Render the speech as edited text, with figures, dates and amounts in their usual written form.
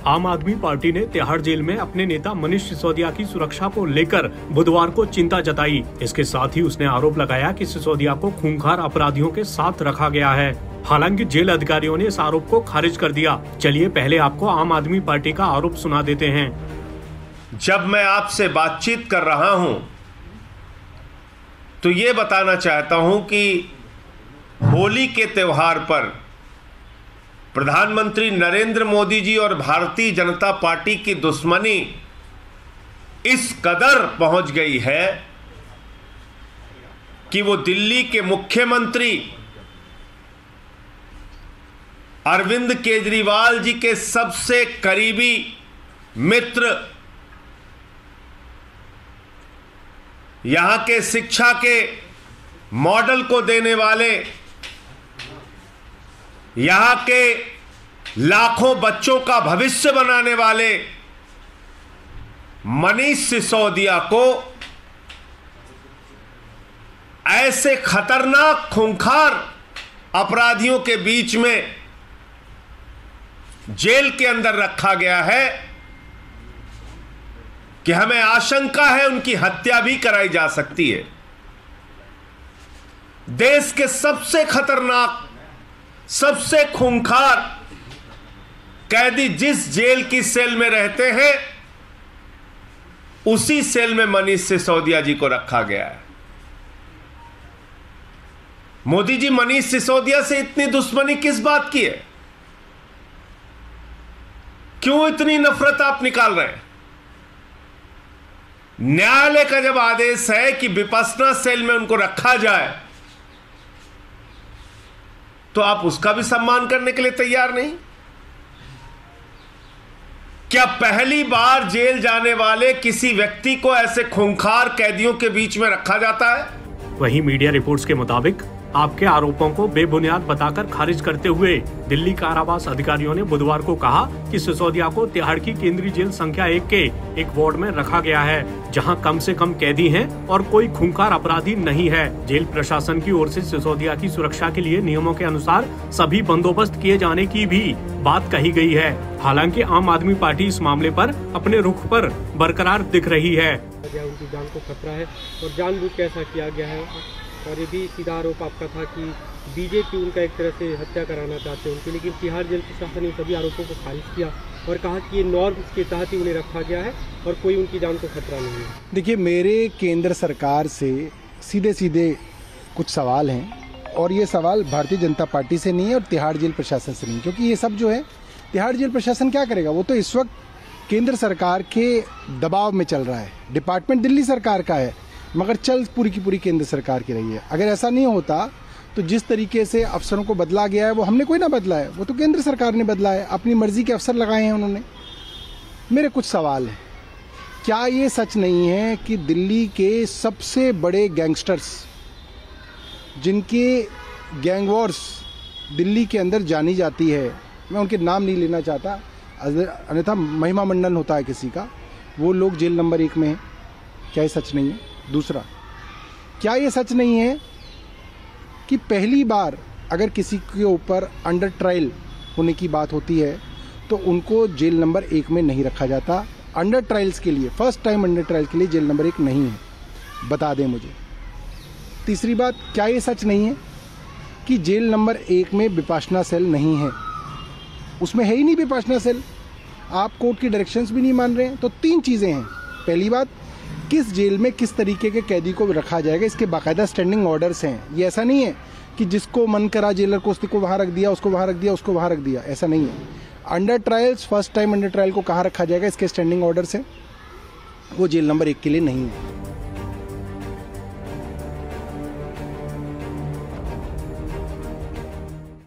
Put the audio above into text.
आम आदमी पार्टी ने तिहाड़ जेल में अपने नेता मनीष सिसोदिया की सुरक्षा को लेकर बुधवार को चिंता जताई। इसके साथ ही उसने आरोप लगाया कि सिसोदिया को खूंखार अपराधियों के साथ रखा गया है। हालांकि जेल अधिकारियों ने इस आरोप को खारिज कर दिया। चलिए पहले आपको आम आदमी पार्टी का आरोप सुना देते हैं। जब मैं आपसे बातचीत कर रहा हूं तो ये बताना चाहता हूं कि होली के त्योहार पर प्रधानमंत्री नरेंद्र मोदी जी और भारतीय जनता पार्टी की दुश्मनी इस कदर पहुंच गई है कि वो दिल्ली के मुख्यमंत्री अरविंद केजरीवाल जी के सबसे करीबी मित्र, यहां के शिक्षा के मॉडल को देने वाले, यहां के लाखों बच्चों का भविष्य बनाने वाले मनीष सिसोदिया को ऐसे खतरनाक खूंखार अपराधियों के बीच में जेल के अंदर रखा गया है कि हमें आशंका है उनकी हत्या भी कराई जा सकती है। देश के सबसे खतरनाक, सबसे खूंखार कैदी जिस जेल की सेल में रहते हैं, उसी सेल में मनीष सिसोदिया जी को रखा गया है। मोदी जी मनीष सिसोदिया से इतनी दुश्मनी किस बात की है? क्यों इतनी नफरत आप निकाल रहे हैं? न्यायालय का जब आदेश है कि विपश्यना सेल में उनको रखा जाए, तो आप उसका भी सम्मान करने के लिए तैयार नहीं? क्या पहली बार जेल जाने वाले किसी व्यक्ति को ऐसे खूंखार कैदियों के बीच में रखा जाता है? वहीं मीडिया रिपोर्ट्स के मुताबिक आपके आरोपों को बेबुनियाद बताकर खारिज करते हुए दिल्ली कारावास अधिकारियों ने बुधवार को कहा कि सिसोदिया को तिहाड़ की केंद्रीय जेल संख्या 1 के एक वार्ड में रखा गया है, जहां कम से कम कैदी हैं और कोई खूंखार अपराधी नहीं है। जेल प्रशासन की ओर से सिसोदिया की सुरक्षा के लिए नियमों के अनुसार सभी बंदोबस्त किए जाने की भी बात कही गई है। हालांकि आम आदमी पार्टी इस मामले पर अपने रुख पर बरकरार दिख रही है। उनकी जान को खतरा है और जानबूझ के ऐसा किया गया है। और ये भी सीधा आरोप आपका था कि बीजेपी उनका एक तरह से हत्या कराना चाहते हैं उनकी, लेकिन तिहाड़ जेल प्रशासन ने सभी आरोपों को खारिज किया और कहा कि ये नॉर्म्स के तहत ही उन्हें रखा गया है और कोई उनकी जान को खतरा नहीं है। देखिए, मेरे केंद्र सरकार से सीधे सीधे कुछ सवाल हैं और ये सवाल भारतीय जनता पार्टी से नहीं है और तिहाड़ जेल प्रशासन से नहीं, क्योंकि ये सब जो है तिहाड़ जेल प्रशासन क्या करेगा? वो तो इस वक्त केंद्र सरकार के दबाव में चल रहा है। डिपार्टमेंट दिल्ली सरकार का है, मगर चल पूरी की पूरी केंद्र सरकार की रही है। अगर ऐसा नहीं होता तो जिस तरीके से अफसरों को बदला गया है वो हमने कोई ना बदला है, वो तो केंद्र सरकार ने बदला है। अपनी मर्जी के अफसर लगाए हैं उन्होंने। मेरे कुछ सवाल हैं। क्या ये सच नहीं है कि दिल्ली के सबसे बड़े गैंगस्टर्स, जिनके गैंग वॉर्स दिल्ली के अंदर जानी जाती है, मैं उनके नाम नहीं लेना चाहता अन्यथा महिमा मंडन होता है किसी का, वो लोग जेल नंबर 1 में हैं? क्या ये सच नहीं है? दूसरा, क्या ये सच नहीं है कि पहली बार अगर किसी के ऊपर अंडर ट्रायल होने की बात होती है तो उनको जेल नंबर 1 में नहीं रखा जाता? अंडर ट्रायल्स के लिए, फर्स्ट टाइम अंडर ट्रायल के लिए जेल नंबर 1 नहीं है, बता दें मुझे। तीसरी बात, क्या ये सच नहीं है कि जेल नंबर 1 में विपश्यना सेल नहीं है? उसमें है ही नहीं विपश्यना सेल। आप कोर्ट की डायरेक्शंस भी नहीं मान रहे हैं। तो 3 चीज़ें हैं। पहली बात, किस जेल में किस तरीके के कैदी को रखा जाएगा, इसके बाकायदा स्टैंडिंग ऑर्डर्स हैं। ये ऐसा नहीं है कि जिसको मन करा जेलर को उसको वहाँ रख दिया, उसको वहाँ रख दिया, उसको वहाँ रख दिया, ऐसा नहीं है। Under trials, first time under trial को कहाँ रखा जाएगा, इसके स्टैंडिंग ऑर्डर्स हैं। वो जेल नंबर 1 के लिए नहीं है।